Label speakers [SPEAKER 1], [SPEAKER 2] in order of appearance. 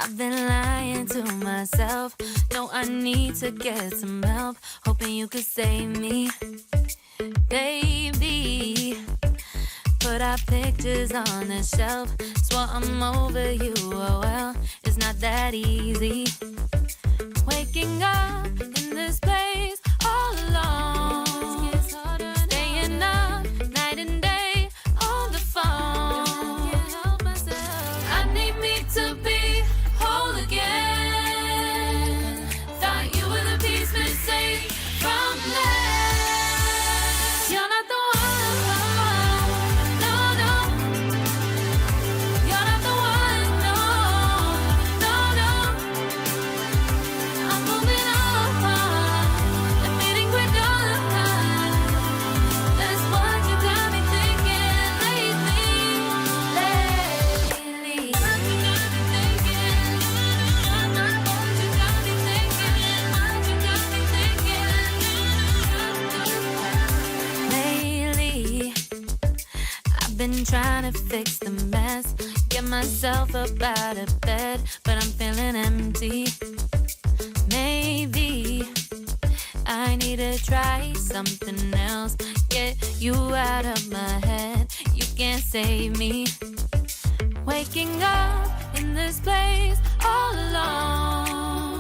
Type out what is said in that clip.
[SPEAKER 1] I've been lying to myself. No, I need to get some help. Hoping you could save me, baby. Put our pictures on the shelf. Swore I'm over you, oh well, it's not that easy. Waking up in this place all alone. Staying up night and day on the phone. I need me to be whole again. Thought you were the piece missing from that. You're not the been trying to fix the mess, get myself up out of bed, but I'm feeling empty. Maybe I need to try something else, get you out of my head. You can't save me. Waking up in this place all alone.